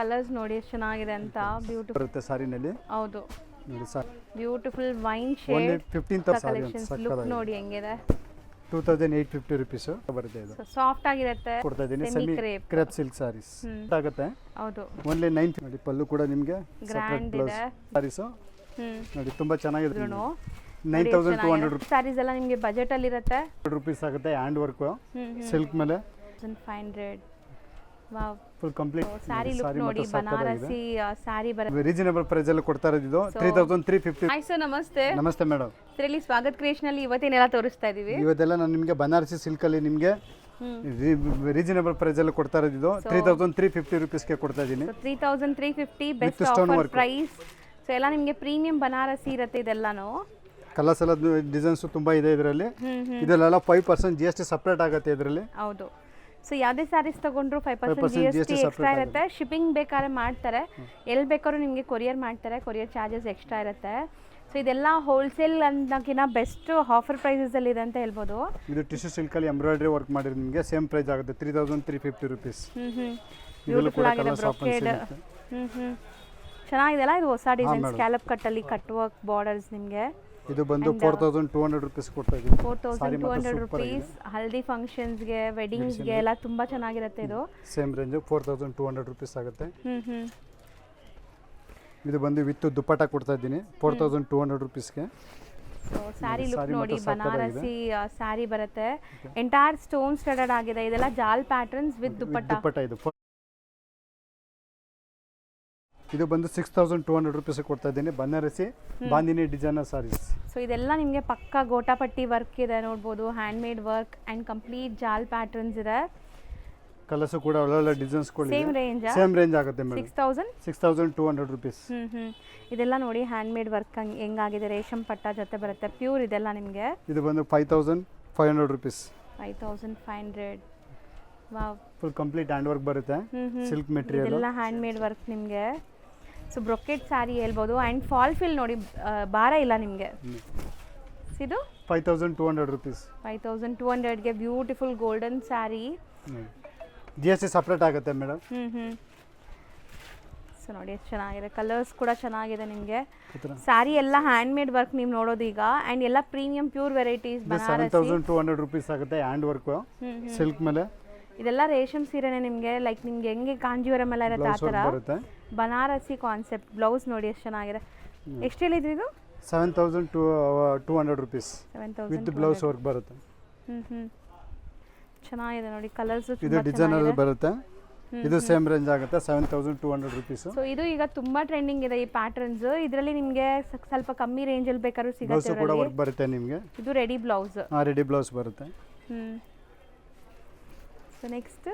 Colours ನೋಡಿ ಎಷ್ಟು ಚೆನ್ನಾಗಿದೆ ಅಂತ. ಬ್ಯೂಟಿಫುಲ್ ಬರುತ್ತೆ ಸಾರಿನಲ್ಲಿ. ಹೌದು ನೋಡಿ sir, beautiful wine only shade 15,000 sari collections. Look ನೋಡಿ ಹೆಂಗಿದೆ. 2850 rupees ಬರುತ್ತೆ. ಇದು ಸಾಫ್ಟ್ ಆಗಿರುತ್ತೆ. ಕೊಡ್ತಾ ಇದ್ದೀನಿ semi semi crepe crepe silk saris ಆಗುತ್ತೆ. ಹೌದು ಓನ್ಲಿ 9 ನೋಡಿ. ಪಲ್ಲು ಕೂಡ ನಿಮಗೆ ಗ್ರ್ಯಾಂಡ್ ಇದೆ. ಸಾರೀಸ್ ನೋಡಿ ತುಂಬಾ ಚೆನ್ನಾಗಿದೆ. 9200 rupees ಸ್ಯಾರೀಸ್ ಎಲ್ಲ ನಿಮಗೆ ಬಜೆಟ್ ಅಲ್ಲಿ ಇರುತ್ತೆ. rupees ಆಗುತ್ತೆ. ಹ್ಯಾಂಡ್ ವರ್ಕ್ ಸಿಲ್ಕ್ ಮೇಲೆ 1500. Wow, full complete sari look ನೋಡಿ. ಬನಾರಸಿ ಸ್ಯಾರಿ ಬರುತ್ತೆ. ರೀಸನಬಲ್ ಪ್ರೈಸ್ ಅಲ್ಲಿ ಕೊಡ್ತಾ ಇರೋದು 3350. ಹಾಯ್ ಸರ್, ನಮಸ್ತೆ. ನಮಸ್ತೆ ಮೇಡಮ್. ಇದರಲ್ಲಿ ಸ್ವಾಗತ್ ಕ್ರಿಯೇಷನ್ ಅಲ್ಲಿ ಇವತ್ತೇನೆಲ್ಲ ತೋರಿಸ್ತಾ ಇದೀವಿ? ಇವತ್ತೆಲ್ಲ ನಾನು ನಿಮಗೆ ಬನಾರಸಿ ಸಿಲ್ಕ್ ಅಲ್ಲಿ ನಿಮಗೆ ರೀಸನಬಲ್ ಪ್ರೈಸ್ ಅಲ್ಲಿ ಕೊಡ್ತಾ ಇರೋದು 3350 rupees ಗೆ ಕೊಡ್ತಾ ಇದ್ದೀನಿ. 3350 ಬೆಸ್ಟ್ ಆಫರ್ ಪ್ರೈಸ್. ಸೊ ಎಲ್ಲ ನಿಮಗೆ ಪ್ರೀಮಿಯಂ ಬನಾರಸಿ ಇರುತ್ತೆ ಇದೆಲ್ಲಾನು. ಕಲರ್ಸ್ ಎಲ್ಲ ಡಿಸೈನ್ಸ್ ತುಂಬಾ ಇದೆ ಇದರಲ್ಲಿ. ಇದೆಲ್ಲ 5% GST ಸಪರೇಟ್ ಆಗುತ್ತೆ ಇದರಲ್ಲಿ. ಹೌದು. ಸೊ ಯಾವುದೇ ಸ್ಯಾರೀಸ್ ತಗೊಂಡ್ರು 5% GST ಎಕ್ಸ್ಟ್ರಾ ಇರುತ್ತೆ. ಶಿಪ್ಪಿಂಗ್ ಬೇಕಾದ್ರೆ ಮಾಡ್ತಾರೆ, ಎಲ್ಲಿ ಬೇಕಾದ್ರೂ ನಿಮಗೆ ಕೊರಿಯರ್ ಮಾಡ್ತಾರೆ. ಕೊರಿಯರ್ ಚಾರ್ಜಸ್ ಎಕ್ಸ್ಟ್ರಾ ಇರುತ್ತೆ. ಸೊ ಇದೆಲ್ಲ ಹೋಲ್ಸೇಲ್ ಅನ್ನೋಕ್ಕಿಂತ ಬೆಸ್ಟ್ ಆಫರ್ ಪ್ರೈಸಸ್ ಅಲ್ಲಿ ಇದೆ ಅಂತ ಹೇಳ್ಬೋದು. ಇದು ಟಿಶ್ಯೂ ಸಿಲ್ಕ್ ಅಲ್ಲಿ ಎಂಬ್ರಾಯ್ಡರಿ ವರ್ಕ್ ಮಾಡಿದ್ರೆ ನಿಮಗೆ ಸೇಮ್ ಪ್ರೈಸ್ ಆಗುತ್ತೆ 3350 rupees. ಬ್ಯೂಟಿಫುಲ್ ಆಗಿದೆ ಬ್ರೊಕೇಡ್. ಚೆನ್ನಾಗಿದೆಲ್ಲ. ಇದು ಹೊಸ ಡಿಸೈನ್ ಸ್ಕ್ಯಾಲಪ್ ಕಟ್ ಅಲ್ಲಿ ಕಟ್ ವರ್ಕ್ ಬಾರ್ಡರ್ಸ್ ನಿಮಗೆ. ಇದು ಬಂದು 4200 rupees ಕೊಡ್ತಾ ಇದ್ದೀನಿ. 4200 rupees. ಹಲ್ದಿ ಫಂಕ್ಷನ್ಸ್ ಗೆ, ವೆಡ್ಡಿಂಗ್ಸ್ ಗೆ ಎಲ್ಲ ತುಂಬಾ ಚೆನ್ನಾಗಿರುತ್ತೆ. ಇದು ಸೇಮ್ ರೇಂಜ್ 4200 rupees ಆಗುತ್ತೆ. ಇದು ಬಂದು ವಿತ್ ದುಪ್ಪಟ್ಟ ಕೊಡ್ತಾ ಇದ್ದೀನಿ 4200 rupees ಗೆ. ಸೊ ಸ್ಯಾರಿ ಲುಕ್ ನೋಡಿ. ಬನಾರಸಿ ಸ್ಯಾರಿ ಬರುತ್ತೆ. ಎಂಟೈರ್ ಸ್ಟೋನ್ ಸ್ಟಡಡ್ ಆಗಿದೆ. ಇದೆಲ್ಲ ಜಾಲ್ ಪ್ಯಾಟರ್ನ್ಸ್ ವಿತ್ ದುಪ್ಪಟ್ಟ. ಇದು ಬಂದು 6200 rupees ಕೊಡ್ತಾ ಇದ್ದೀನಿ. ಬನಾರಸಿ ಬಾಂದಿನಿ ಡಿಸೈನರ್ ಸಾರೀಸ್. ಸೊ ಇದೆಲ್ಲ ನಿಮಗೆ ಪಕ್ಕ ಗೋಟಾಪಟ್ಟಿ ವರ್ಕ್ ಇದೆ ನೋಡ್ಬೋದು. Hand made work and complete ಜಾಲ್ ಪ್ಯಾಟರ್ನ್ಸ್ ಇದೆ. ಕಲರ್ಸ್ ಕೂಡ ಒಳ್ಳೊಳ್ಳೆ ಡಿಸೈನ್ಸ್ ಕೊಡಿ. ಸೇಮ್ ರೇಂಜ್ ಆಗುತ್ತೆ ಮೇಡಮ್. 6200 rupees. ಇದೆಲ್ಲ ನೋಡಿ ಹ್ಯಾಂಡ್ ಮೇಡ್ ವರ್ಕ್ ಹೆಂಗಾಗಿದೆ. ರೇಷಮ್ ಪಟ್ಟ ಜೊತೆ ಬರುತ್ತೆ. ಪ್ಯೂರ್ ಇದೆಲ್ಲ ನಿಮಗೆ. ಇದು ಬಂದು 5500 rupees. 5500. Wow, full complete hand work ಬರುತ್ತೆ. ಸಿಲ್ಕ್ ಮೆಟೀರಿಯಲ್ ಇದೆಲ್ಲ ಹ್ಯಾಂಡ್ ಮೇಡ್ ವರ್ಕ್ ನಿಮಗೆ. ಸೊ ಬ್ರೊಕೆಟ್ ಸ್ಯಾರಿ ಹೇಳ್ಬೋದು. ಆ್ಯಂಡ್ ಫಾಲ್ ಫಿಲ್ ನೋಡಿ, ಭಾರ ಇಲ್ಲ ನಿಮಗೆ. ಇದು 5200 rupees. 5200ಗೆ beautiful golden sari. GST separate ಆಗುತ್ತೆ ಮೇಡಮ್. ಸೊ ನೋಡಿ ಎಷ್ಟು ಚೆನ್ನಾಗಿದೆ. ಕಲರ್ಸ್ ಕೂಡ ಚೆನ್ನಾಗಿದೆ ನಿಮಗೆ. ಸ್ಯಾರಿ ಎಲ್ಲ ಹ್ಯಾಂಡ್ ಮೇಡ್ ವರ್ಕ್ ನೀವು ನೋಡೋದು ಈಗ. ಆ್ಯಂಡ್ ಎಲ್ಲ ಪ್ರೀಮಿಯಂ ಪ್ಯೂರ್ ವೆರೈಟೀಸ್. 7200 rupees ಆಗುತ್ತೆ ಹ್ಯಾಂಡ್ ವರ್ಕ್ ಸಿಲ್ಕ್ ಮೇಲೆ. ಇದೆಲ್ಲ ರೇಷಮ್ ಸೀರೆನೇ ನಿಮಗೆ. ಲೈಕ್ ನಿಮ್ಗೆ ಹೆಂಗೆ ಕಾಂಜೀವರಂ ಎಲ್ಲ ಇರುತ್ತೆ ಆ ಥರ ಬನಾರಸಿ ಕಾನ್ಸೆಪ್ಟ್. ಬ್ಲೌಸ್ ನೋಡಿ ಎಷ್ಟು ಚೆನ್ನಾಗಿದೆ. ಎಷ್ಟು ಹೇಳಿದ್ರಿ ಇದು? 7200 rupees ವಿತ್ ಬ್ಲೌಸ್ ವರ್ಕ್ ಬರುತ್ತೆ. ಚೆನ್ನಾಗಿದೆ ನೋಡಿ. ಕಲರ್ಸ್ ಇದು ಡಿಸೈನರ್ ಬರುತ್ತೆ. ಇದು ಸೇಮ್ ರೇಂಜ್ ಆಗುತ್ತೆ 7200 rupees. ಸೊ ಇದು ಈಗ ತುಂಬಾ ಟ್ರೆಂಡಿಂಗ್ ಇದೆ ಈ ಪ್ಯಾಟರ್ನ್ಸ್. ಇದರಲ್ಲಿ ನಿಮಗೆ ಸ್ವಲ್ಪ ಕಮ್ಮಿ ರೇಂಜ್ ಅಲ್ಲಿ ಬೇಕಾದ್ರೂ ಸಿಗುತ್ತೆ. ಕೂಡ ವರ್ಕ್ ಬರುತ್ತೆ ನಿಮಗೆ. ಇದು ರೆಡಿ ಬ್ಲೌಸ್. ರೆಡಿ ಬ್ಲೌಸ್ ಬರುತ್ತೆ. ಸೊ ನೆಕ್ಸ್ಟ್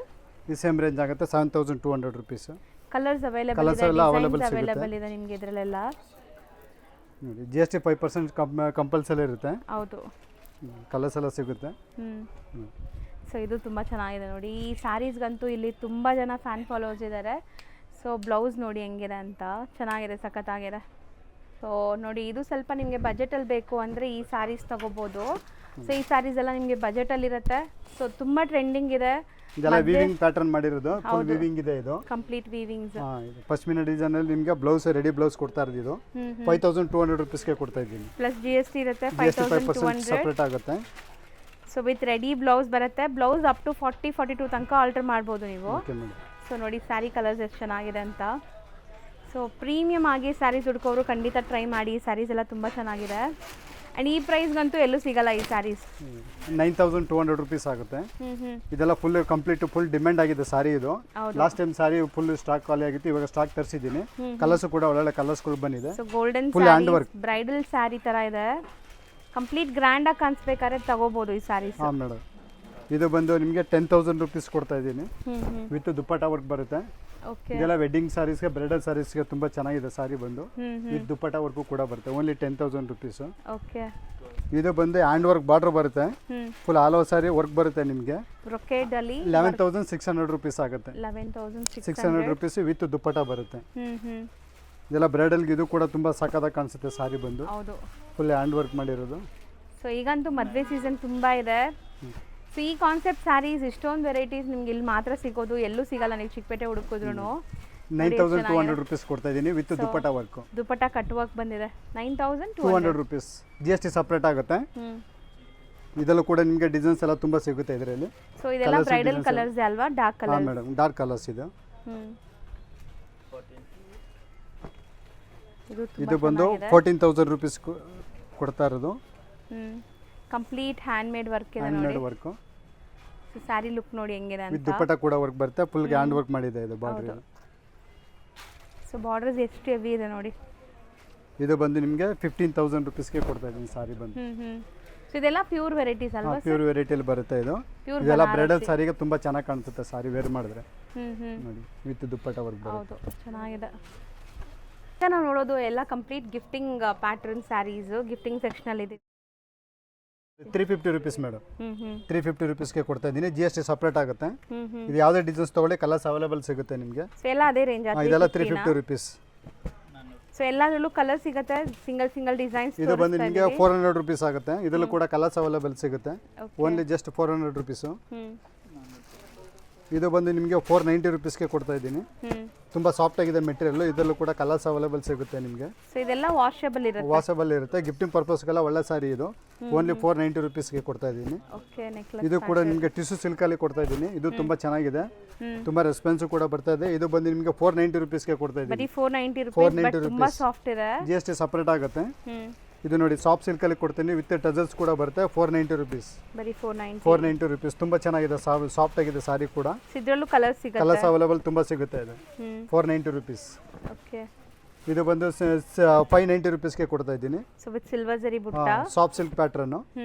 ಈ ಸೇಮ್ ರೇಂಜ್ ಆಗುತ್ತೆ 7200 rupees. ಕಲರ್ಸ್ ಅವೈಲೇಬಲ್ ಇದೆ ನಿಮಗೆ ಇದರಲ್ಲೆಲ್ಲ. ನೋಡಿ GST 5% ಕಂಪಲ್ಸರಿ ಇರುತ್ತೆ. ಹೌದು, ಕಲರ್ಸ್ ಎಲ್ಲ ಸಿಗುತ್ತೆ. ಸೊ ಇದು ತುಂಬ ಚೆನ್ನಾಗಿದೆ ನೋಡಿ. ಈ ಸ್ಯಾರೀಸ್ಗಂತೂ ಇಲ್ಲಿ ತುಂಬ ಜನ ಫ್ಯಾನ್ ಫಾಲೋವರ್ಸ್ ಇದ್ದಾರೆ. ಸೊ ಬ್ಲೌಸ್ ನೋಡಿ ಹೆಂಗಿದೆ ಅಂತ. ಚೆನ್ನಾಗಿದೆ, ಸಖತ್ತಾಗಿದೆ. ಸೊ ನೋಡಿ ಇದು ಸ್ವಲ್ಪ ನಿಮಗೆ ಬಜೆಟಲ್ಲಿ ಬೇಕು ಅಂದರೆ ಈ ಸ್ಯಾರೀಸ್ ತೊಗೋಬೋದು. ಸೊ ಈ ಸ್ಯಾರೀಸ್ ಎಲ್ಲ ನಿಮಗೆ ಬಜೆಟಲ್ಲಿ ಇರುತ್ತೆ. ಸೊ ತುಂಬ ಟ್ರೆಂಡಿಂಗ್ ಇದೆ. ಇದೆಲ್ಲ ವೀವಿಂಗ್ ಪ್ಯಾಟರ್ನ್ ಮಾಡಿರೋದು. ಫುಲ್ ವೀವಿಂಗ್ ಇದೆ. ಇದು ಕಂಪ್ಲೀಟ್ ವೀವಿಂಗ್ಸ್. ಇದು ಪಶ್ಮಿನಾ ಡಿಸೈನ್ ಅಲ್ಲಿ ನಿಮಗೆ ಬ್ಲೌಸ್ ರೆಡಿ ಬ್ಲೌಸ್ ಕೊಡ್ತಾ ಇರೋದು 5200 rupees ಗೆ ಕೊಡ್ತಾ ಇದ್ದೀನಿ. ಪ್ಲಸ್ GST ಇರುತ್ತೆ 5200 ಸೆಪರೇಟ್ ಆಗುತ್ತೆ. ಸೊ ವಿತ್ ರೆಡಿ ಬ್ಲೌಸ್ ಬರುತ್ತೆ. ಬ್ಲೌಸ್ ಅಪ್ ಟು 40-42 ತನಕ ಆಲ್ಟರ್ ಮಾಡ್ಬೋದು ನೀವು. ಸೊ ನೋಡಿ ಸ್ಯಾರಿ ಕಲರ್ಸ್ ಎಷ್ಟು ಚೆನ್ನಾಗಿದೆ ಅಂತ. ಸೊ ಪ್ರೀಮಿಯಮ್ ಆಗಿ ಸ್ಯಾರೀಸ್ ಹುಡ್ಕೋರು ಖಂಡಿತ ಟ್ರೈ ಮಾಡಿ. ಸ್ಯಾರೀಸ್ ಎಲ್ಲ ತುಂಬ ಚೆನ್ನಾಗಿದೆ. ಆ್ಯಂಡ್ ಈ ಪ್ರೈಸ್ಗಂತೂ ಎಲ್ಲೂ ಸಿಗಲ್ಲ ಈ ಸ್ಯಾರೀಸ್. 9200 rupees ಆಗುತ್ತೆ. ಇದೆಲ್ಲ ಫುಲ್ ಕಂಪ್ಲೀಟ್ ಫುಲ್ ಡಿಮ್ಯಾಂಡ್ ಆಗಿದೆ ಸಾರಿ. ಇದು ಲಾಸ್ಟ್ ಟೈಮ್ ಸಾರಿ ಫುಲ್ ಸ್ಟಾಕ್ ಖಾಲಿ ಆಗಿತ್ತು. ಇವಾಗ ಸ್ಟಾಕ್ ತರಿಸಿದ್ದೀನಿ. ಕಲರ್ಸ್ ಕೂಡ ಒಳ್ಳೊಳ್ಳೆ ಕಲರ್ಸ್ಗಳು ಬಂದಿದೆ. So golden sari, bridal sari ಥರ ಇದೆ. ಕಂಪ್ಲೀಟ್ ಗ್ರ್ಯಾಂಡ್ ಆಗಿ ಕಾಣಿಸ್ಬೇಕಾದ್ರೆ ತಗೋಬಹುದು ಈ ಸ್ಯಾರೀಸ್. ಹಾಂ ಮೇಡಮ್. ಇದು ಬಂದು ನಿಮಗೆ 10,000 rupees ಕೊಡ್ತಾ ಇದ್ದೀನಿ. ವಿತ್ ದುಪ್ಪಟ್ಟ ವರ್ಕ್ ಬರುತ್ತೆ. ಇದೆಲ್ಲ ವೆಡ್ಡಿಂಗ್ ಸಾರೀಸ್ಗೆ, ಬ್ರೈಡಲ್ ಸಾರೀಸ್ಗೆ ತುಂಬಾ ಚೆನ್ನಾಗಿದೆ ಸಾರಿ ಬಂದು. ವಿತ್ ದುಪ್ಪಟ್ಟ ವರ್ಕು ಕೂಡ ಬರುತ್ತೆ. Only 10,000 rupees. ಇದು ಬಂದು ಹ್ಯಾಂಡ್ ವರ್ಕ್ ಬಾರ್ಡರ್ ಬರುತ್ತೆ. ಫುಲ್ ಆಲ್ ಓವರ್ ಸಾರಿ ವರ್ಕ್ ಬರುತ್ತೆ ನಿಮಗೆ. ಬ್ರೊಕೇಡ್ ಅಲ್ಲಿ 11,600 rupees ಆಗುತ್ತೆ. 11,600 rupees ವಿತ್ ದುಪ್ಪಟ್ಟ ಬರುತ್ತೆ. ಇದೆಲ್ಲ ಬ್ರೈಡಲ್ಗೆ ಇದು ಕೂಡ ತುಂಬಾ ಸಖತ್ತಾಗಿ ಕಾಣಿಸುತ್ತೆ ಸಾರಿ ಬಂದು. ಫುಲ್ ಹ್ಯಾಂಡ್ ವರ್ಕ್ ಮಾಡಿರೋದು. ಸೊ ಈಗಂತೂ ಮದುವೆ ಸೀಸನ್ ತುಂಬಾ ಇದೆ. ಸೊ ಈ ಕಾನ್ಸೆಪ್ಟ್ ಸ್ಯಾರೀಸ್ ಇಷ್ಟೊಂದು ವೆರೈಟೀಸ್ ನಿಮ್ಗೆ ಇಲ್ಲಿ ಮಾತ್ರ ಸಿಗೋದು, ಎಲ್ಲೂ ಸಿಗಲ್ಲ ನೀವು ಚಿಕ್ಕಪೇಟೆ ಹುಡುಕಿದ್ರು. 9200 rupees ಕೊಡ್ತಾ ಇದ್ದೀನಿ with dupatta work. Dupatta cut work ಬಂದಿದೆ 9200 200 rupees. GST ಸಪ್ರೇಟ್ ಆಗುತ್ತೆ. ಇದರಲ್ಲೂ ಕೂಡ ನಿಮಗೆ ಡಿಸೈನ್ಸ್ ಎಲ್ಲ ತುಂಬ ಸಿಗುತ್ತೆ ಇದರಲ್ಲಿ. ಸೊ ಇದೆಲ್ಲ ಬ್ರೈಡಲ್ ಕಲರ್ಸ್ ಅಲ್ವಾ? Dark colour. ಹಾಂ ಮೇಡಮ್, ಡಾರ್ಕ್ ಕಲರ್ಸ್ ಇದೆ. ಇದು ಬಂದು 14000 rupees ಕೊಡ್ತಾ ಇರೋದು. ಕಂಪ್ಲೀಟ್ ಹ್ಯಾಂಡ್ ಮೇಡ್ ವರ್ಕ್ ಇದೆ ಹ್ಯಾಂಡ್ ನೋಡಿ. Made work so sari look ನೋಡಿ ಹೆಂಗಿದೆ ವಿತ್ ಅಂತ. ದುಪ್ಪಟ್ಟ ಕೂಡ ವರ್ಕ್ ಬರುತ್ತೆ. ಫುಲ್ ಹ್ಯಾಂಡ್ ವರ್ಕ್ ಮಾಡಿದೆ ಇದು ಬಾರ್ಡರ್. ಸೊ ಬಾರ್ಡರ್ಸ್ ಎಷ್ಟು ಹೆವಿ ಇದೆ ನೋಡಿ. ಇದು ಬಂದು ನಿಮಗೆ 15000 rupeesಗೆ ಕೊಡ್ತಾ ಇದ್ದೀನಿ ಸಾರಿ ಬಂದು. ಸೊ ಇದೆಲ್ಲ ಪ್ಯೂರ್ ವೆರೈಟೀಸ್ ಅಲ್ವಾ? ಪ್ಯೂರ್ ವೆರೈಟಿಯಲ್ಲಿ ಬರುತ್ತೆ ಇದು. Pure ಇದೆಲ್ಲ ಬ್ರೈಡಲ್ ಸಾರಿಗೆ ತುಂಬ ಚೆನ್ನಾಗಿ ಕಾಣಿಸುತ್ತೆ ಸಾರಿ ವೇರ್ ಮಾಡಿದ್ರೆ. ಹ್ಮ್ ನೋಡಿ ವಿತ್ ದುಪ್ಪಟ್ಟ ವರ್ಕ್ ಬರುತ್ತೆ. ಹೌದು, ಚೆನ್ನಾಗಿದೆ. ಈಗ ನಾವು ನೋಡೋದು ಎಲ್ಲ complete gifting pattern saris gifting section ಇದೆ. 350 rupees ಮೇಡಮ್. 350 rupeesಗೆ ಕೊಡ್ತಾ ಇದ್ದೀನಿ. GST ಸಪ್ರೇಟ್ ಆಗುತ್ತೆ. ಹ್ಮ್ ಇದು ಯಾವುದೇ ಡಿಸೈನ್ಸ್ ತಗೊಳ್ಳಿ ಕಲರ್ಸ್ ಅವೈಲೇಬಲ್ ಸಿಗುತ್ತೆ ನಿಮಗೆ. ಸೊ ಎಲ್ಲ ಅದೇ ರೇಂಜ್ ಇದೆಲ್ಲ 350 rupees. ಸೊ ಎಲ್ಲದರಲ್ಲೂ ಕಲರ್ ಸಿಗುತ್ತೆ, ಸಿಂಗಲ್ ಡಿಸೈನ್ಸ್. ಇದು ಬಂದು ನಿಮಗೆ 400 rupees ಆಗುತ್ತೆ. ಇದರಲ್ಲೂ ಕೂಡ ಕಲರ್ಸ್ ಅವೈಲೇಬಲ್ ಸಿಗುತ್ತೆ. Only just 400 rupees. ಇದು ಬಂದು ನಿಮಗೆ 490 rupeesಗೆ ಕೊಡ್ತಾ ಇದ್ದೀನಿ. ತುಂಬ ಸಾಫ್ಟ್ ಆಗಿದೆ ಮೆಟೀರಿಯಲ್. ಇದರಲ್ಲೂ ಕೂಡ ಕಲರ್ಸ್ ಅವೈಲೇಬಲ್ ಸಿಗುತ್ತೆ ನಿಮಗೆ. ಸೊ ಇದೆಲ್ಲ ವಾಷಬಲ್ ಇರುತ್ತೆ. ವಾಷಬಲ್ ಇರುತ್ತೆ. ಗಿಫ್ಟಿಂಗ್ ಪರ್ಪಸ್ಗೆಲ್ಲ ಒಳ್ಳೆ ಸಾರಿ ಇದು. ಓನ್ಲಿ 490 rupeesಗೆ ಕೊಡ್ತಾ ಇದ್ದೀನಿ. Okay, necklace. ಇದು ಕೂಡ ನಿಮಗೆ ಟಿಶ್ಯೂ ಸಿಲ್ಕಲ್ಲಿ ಕೊಡ್ತಾ ಇದ್ದೀನಿ. ಇದು ತುಂಬ ಚೆನ್ನಾಗಿದೆ. ತುಂಬ ರೆಸ್ಪಾನ್ಸು ಕೂಡ ಬರ್ತಾ ಇದೆ. ಇದು ಬಂದು ನಿಮಗೆ 490 rupeesಗೆ ಕೊಡ್ತಾ ಇದ್ದೀನಿ. ಬರೀ 490 ರೂಪಾಯಿ, ಬಟ್ ತುಂಬಾ ಸಾಫ್ಟ್ ಇದೆ. GST ಸಪ್ರೇಟ್ ಆಗುತ್ತೆ. ಇದು ನೋಡಿ ಸಾಫ್ಟ್ ಸಿಲ್ಕಲ್ಲಿ ಕೊಡ್ತೀನಿ ವಿತ್ ಟಜಲ್ಸ್ ಕೂಡ ಬರುತ್ತೆ. 490 rupees. ಬರೀ 490 rupees. ತುಂಬ ಚೆನ್ನಾಗಿದೆ, ಸಾಫ್ಟ್ ಆಗಿದೆ ಸಾರಿ ಕೂಡ. ಇದ್ರಲ್ಲೂ ಕಲರ್ ಸಿಗುತ್ತೆ. ಕಲರ್ಸ್ ಅವೈಲೇಬಲ್ ತುಂಬ ಸಿಗುತ್ತೆ ಇದು. 490 rupees. ಓಕೆ. ಇದು ಬಂದು 590 rupeesಗೆ ಕೊಡ್ತಾ ಇದ್ದೀನಿ. ಸೊ ವಿತ್ ಸಿಲ್ವರ್ ಜರಿ ಬುಟ್ಟ, soft silk pattern.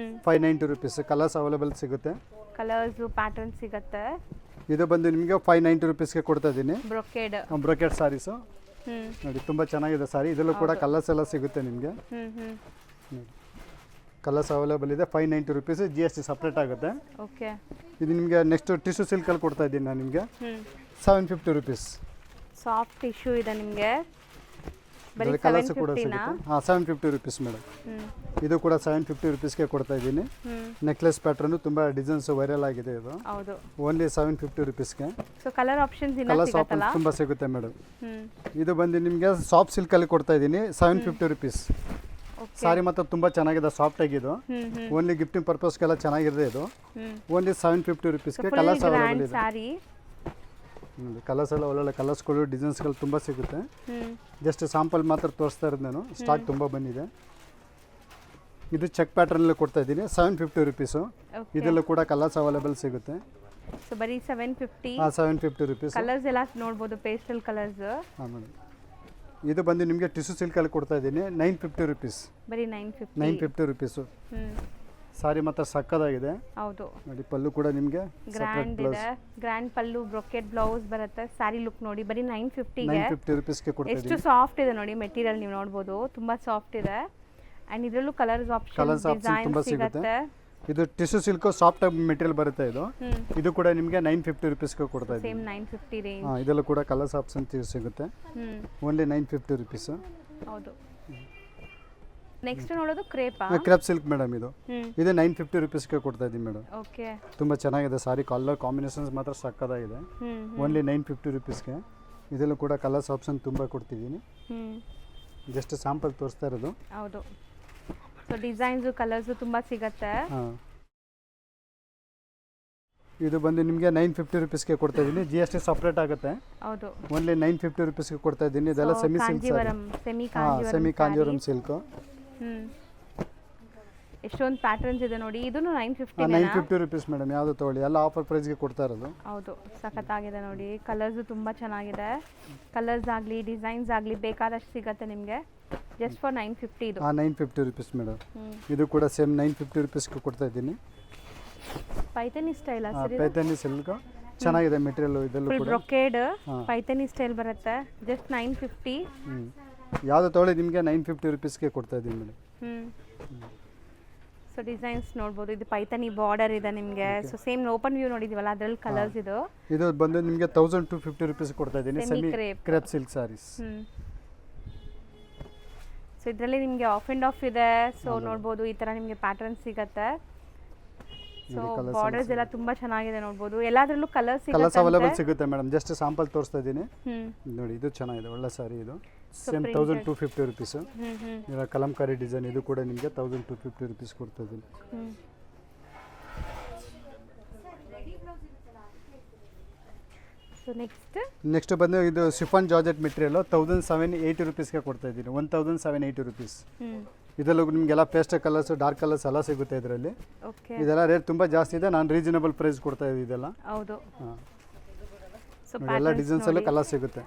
590 rupees. Colours available ಸಿಗುತ್ತೆ. ಕಲರ್ಸ್ ಪ್ಯಾಟರ್ನ್ ಸಿಗುತ್ತೆ. ಇದು ಬಂದು ನಿಮಗೆ 590 rupeesಗೆ ಕೊಡ್ತಾ ಇದ್ದೀನಿ. ಬ್ರೊಕೆಟ್ ಸಾರೀಸು ನೋಡಿ ತುಂಬ ಚೆನ್ನಾಗಿದೆ ಸಾರಿ. ಇದರಲ್ಲೂ ಕೂಡ ಕಲರ್ಸ್ ಎಲ್ಲ ಸಿಗುತ್ತೆ ನಿಮಗೆ. ಕಲರ್ಸ್ ಅವೈಲೇಬಲ್ ಇದೆ. 590 rupees. GST ಸಪ್ರೇಟ್ ಆಗುತ್ತೆ. ಓಕೆ. ಇದು ನಿಮಗೆ ನೆಕ್ಸ್ಟ್ ಟಿಶ್ಯೂ ಸಿಲ್ಕಲ್ಲಿ ಕೊಡ್ತಾ ಇದ್ದೀನಿ ನಾನು ನಿಮಗೆ. 750 rupees. ಸಾಫ್ಟ್ ಟಿಶ್ಯೂ ಇದೆ ನಿಮಗೆ. ಬರೀ ಕಲರ್ಸ್ ಕೂಡ ಸಿಗುತ್ತೆ. 750 rupees ಮೇಡಮ್. ಇದು ಕೂಡ 750 rupeesಗೆ ಕೊಡ್ತಾ ಇದ್ದೀನಿ. ನೆಕ್ಲೆಸ್ ಪ್ಯಾಟರ್ನ್ ತುಂಬ ಡಿಸೈನ್ಸ್ ವೈರಲ್ ಆಗಿದೆ ಇದು. ಹೌದು. ಓನ್ಲಿ 750 rupeesಗೆ. So colour options colours option ತುಂಬ ಸಿಗುತ್ತೆ ಮೇಡಮ್. ಇದು ಬಂದು ನಿಮಗೆ ಸಾಫ್ಟ್ ಸಿಲ್ಕಲ್ಲಿ ಕೊಡ್ತಾ ಇದ್ದೀನಿ. 750 rupees. ಸಾರಿ ಮಾತ್ರ ತುಂಬ ಚೆನ್ನಾಗಿದೆ, ಸಾಫ್ಟ್ ಆಗಿದ್ದು. ಓನ್ಲಿ ಗಿಫ್ಟಿಂಗ್ ಪರ್ಪಸ್ಗೆಲ್ಲ ಚೆನ್ನಾಗಿದೆ ಇದು. ಓನ್ಲಿ 750 rupeesಗೆ ಕಲರ್ಸ್ ಅವೈಲೇಬಲ್ ಇದೆ. ಸಾರಿ ಕಲರ್ಸ್ ಎಲ್ಲ ಒಳ್ಳೊಳ್ಳೆ ಕಲರ್ಸ್ಗಳು ಡಿಸೈನ್ಸ್ಗಳು ತುಂಬ ಸಿಗುತ್ತೆ. ಜಸ್ಟ್ ಸ್ಯಾಂಪಲ್ ಮಾತ್ರ ತೋರಿಸ್ತಾ ಇರೋದು ನಾನು. ಸ್ಟಾಕ್ ತುಂಬ ಬಂದಿದೆ. ಇದು ಚೆಕ್ ಪ್ಯಾಟರ್ನಲ್ಲಿ ಕೊಡ್ತಾ ಇದ್ದೀನಿ. 750 rupees. ಇದರಲ್ಲೂ ಕೂಡ ಕಲರ್ಸ್ ಅವೈಲೇಬಲ್ ಸಿಗುತ್ತೆ. ಸೊ ಬರೀ 750. 750 rupees. ಕಲರ್ಸ್ ಎಲ್ಲ ನೋಡ್ಬೋದು, ಪೇಸ್ಟಲ್ ಕಲರ್ಸ್. ಹಾಂ ಮೇಡಮ್. ಇದು ಬಂದು ನಿಮಗೆ ಟಿಶ್ಯೂ ಸಿಲ್ಕಲ್ಲಿ ಕೊಡ್ತಾ ಇದ್ದೀನಿ. 950 rupees. ಬರೀ 950. 950 rupees. ಸಾರಿ ಮಾತ್ರ ಸಕ್ಕದಾಗಿದೆ. ಹೌದು ನೋಡಿ, ಪಲ್ಲು ಕೂಡ ನಿಮಗೆ ಗ್ರ್ಯಾಂಡ್ ಇದೆ. ಗ್ರ್ಯಾಂಡ್ ಪಲ್ಲು, ಬ್ರೊಕೆಟ್ ಬ್ಲೌಸ್ ಬರುತ್ತೆ. ಸ್ಯಾರಿ ಲುಕ್ ನೋಡಿ. ಬರೀ 950 ಗೆ 950 rupeesಗೆ ಕೊಡ್ತಾ ಎಷ್ಟು ಸಾಫ್ಟ್ ಇದೆ ನೋಡಿ ಮೆಟೀರಿಯಲ್. ನೀವು ನೋಡ್ಬೋದು ತುಂಬಾ ಸಾಫ್ಟ್ ಇದೆ. ಅಂಡ್ ಇದರಲ್ಲೂ ಕಲರ್ಸ್ ಆಪ್ಷನ್ ತುಂಬ ಸಿಗುತ್ತೆ. ಇದು ಟಿಶ್ಯೂ ಸಿಲ್ಕ್ ಸಾಫ್ಟ್ ಮೆಟೀರಿಯಲ್ ಬರುತ್ತೆ ಇದು. ಇದು ಕೂಡ ನಿಮಗೆ 950 rupeesಗೆ ಕೊಡ್ತಾ ಇದ್ದೀನಿ. Same 950 range. ಇದರಲ್ಲೂ ಕೂಡ ಕಲರ್ಸ್ ಆಪ್ಷನ್ ಸಿಗುತ್ತೆ. Only 950 rupees. ಹೌದು. ನೆಕ್ಸ್ಟ್ ನೋಡೋದು ಕ್ರೇಪಾ? Crepe silk madam. ಇದು 950 rupeesಗೆ ಕೊಡ್ತಾ ಇದ್ದೀನಿ ಮೇಡಮ್. ಓಕೆ. ತುಂಬ ಚೆನ್ನಾಗಿದೆ ಸಾರಿ. ಕಲರ್ ಕಾಂಬಿನೇಷನ್ಸ್ ಮಾತ್ರ ಸಕ್ಕದಾಗಿದೆ. ಓನ್ಲಿ 950 rupeesಗೆ. ಇದರಲ್ಲೂ ಕೂಡ ಕಲರ್ಸ್ ಆಪ್ಷನ್ ತುಂಬ ಕೊಡ್ತಿದ್ದೀನಿ. ಜಸ್ಟ್ ಸ್ಯಾಂಪಲ್ ತೋರಿಸ್ತಾ ಇರೋದು. ಹೌದು. ಸೊ ಡಿಸೈನ್ಸು ಕಲರ್ಸು ತುಂಬ ಸಿಗುತ್ತೆ. ಇದು ಬಂದು ನಿಮಗೆ 950 rupeesಗೆ ಕೊಡ್ತಾ ಇದ್ದೀನಿ. GST ಸಪ್ರೇಟ್ ಆಗುತ್ತೆ. ಹೌದು. ಓನ್ಲಿ 950 rupeesಗೆ ಕೊಡ್ತಾ ಇದ್ದೀನಿ. ಇದೆಲ್ಲ semi silk semi Kanjeevaram silk. ಎಷ್ಟೊಂದು ಪ್ಯಾಟರ್ನ್ಸ್ ಇದೆ ನೋಡಿ. ಇದು 950. 950 rupees ಮೇಡಮ್. ಯಾವುದು ತಗೊಳ್ಳಿ, ಎಲ್ಲ ಆಫರ್ ಪ್ರೈಸ್ಗೆ ಕೊಡ್ತಾ ಇರೋದು. ಹೌದು, ಸಖತ್ತಾಗಿದೆ ನೋಡಿ. ಕಲರ್ಸು ತುಂಬ ಚೆನ್ನಾಗಿದೆ. ಕಲರ್ಸ್ ಆಗಲಿ ಡಿಸೈನ್ಸ್ ಆಗಲಿ ಬೇಕಾದಷ್ಟು ಸಿಗುತ್ತೆ ನಿಮಗೆ. ಜಸ್ಟ್ ಫಾರ್ 950 ಇದು. 950 rupees ಮೇಡಮ್. ಇದು ಕೂಡ ಸೇಮ್ 950 rupeesಗೆ ಕೊಡ್ತಾ ಇದ್ದೀನಿ. ಪೈಥಾನಿ ಸ್ಟೈಲ್. ಪೈಥಾನಿ ಸಿಲ್ಕ್ ಚೆನ್ನಾಗಿದೆ ಮೆಟೀರಿಯಲ್. ಇದೆಲ್ಲ ಕೂಡ ಬ್ರೊಕೇಡ್ ಪೈಥಾನಿ ಸ್ಟೈಲ್ ಬರುತ್ತೆ. ಜಸ್ಟ್ 950. ಯಾವುದು ತಗೊಳ್ಳಿ ನಿಮಗೆ 950 rupeesಗೆ ಕೊಡ್ತಾ ಇದ್ದೀನಿ ಮೇಡಮ್. ಸೊ ಡಿಸೈನ್ಸ್ ನೋಡ್ಬೋದು. ಇದು ಪೈಥಾನಿ ಬಾರ್ಡರ್ ಇದೆ ನಿಮಗೆ. ಸೊ ಸೇಮ್ ಓಪನ್ ವ್ಯೂ ನೋಡಿದೀವಲ್ಲ, ಅದರಲ್ಲಿ ಕಲರ್ಸ್ ಇದು ಬಂದು ನಿಮಗೆ 1250 rupees ಕೊಡ್ತಾ ಇದ್ದೀನಿ. Semi crepe silk saris. So ಇದರಲ್ಲಿ ನಿಮಗೆ ಆಫ್ ಆ್ಯಂಡ್ ಆಫ್ ಇದೆ. ಸೊ ನೋಡ್ಬೋದು ಈ ಥರ ನಿಮಗೆ ಪ್ಯಾಟರ್ನ್ ಸಿಗುತ್ತೆ. ಸೊ ಬಾರ್ಡರ್ಸ್ ಎಲ್ಲ ತುಂಬಾ ಚೆನ್ನಾಗಿದೆ ನೋಡ್ಬೋದು. ಎಲ್ಲಾದ್ರಲ್ಲೂ ಕಲರ್ಸ್ ಕಲರ್ಸ್ ಅವೈಲೇಬಲ್ ಸಿಗುತ್ತೆ ಮೇಡಮ್. ಜಸ್ಟ್ ಸ್ಯಾಂಪಲ್ ತೋರಿಸ್ತಾ ಇದ್ದೀನಿ ಹ್ಮ್ ನೋಡಿ. ಇದು ಚೆನ್ನಾಗಿದೆ, ಒಳ್ಳೆ ಸಾರಿ ಇದು. Same 1250 rupees. ಈಗ ಕಲಂಕಾರಿ ಡಿಸೈನ್ ಇದು ಕೂಡ ನಿಮಗೆ 1250 ರುಪೀಸ್ ಕೊಡ್ತಾ ಇದ್ದೀನಿ. ಸೊ ನೆಕ್ಸ್ಟ್ ಬಂದು ಇದು ಶಿಫಾನ್ ಜಾರ್ಜೆಟ್ ಮೆಟೀರಿಯಲ್ 1780 ರುಪೀಸ್ಗೆ ಕೊಡ್ತಾ ಇದ್ದೀನಿ. 1780 ರುಪೀಸ್. ಇದೆಲ್ಲ ನಿಮಗೆಲ್ಲ ಪೇಸ್ಟಲ್ ಕಲರ್ಸ್, ಡಾರ್ಕ್ ಕಲರ್ಸ್ ಎಲ್ಲ ಸಿಗುತ್ತೆ ಇದರಲ್ಲಿ. ಓಕೆ, ಇದೆಲ್ಲ ರೇಟ್ ತುಂಬ ಜಾಸ್ತಿ ಇದೆ. ನಾನು ರೀಸನಬಲ್ ಪ್ರೈಸ್ ಕೊಡ್ತಾ ಇದ್ದೀನಿ ಇದೆಲ್ಲ. ಹೌದು. ಹಾಂ, ಸೊ ಎಲ್ಲ ಡಿಸೈನ್ಸ್ ಅಲ್ಲೂ ಕಲರ್ ಸಿಗುತ್ತೆ.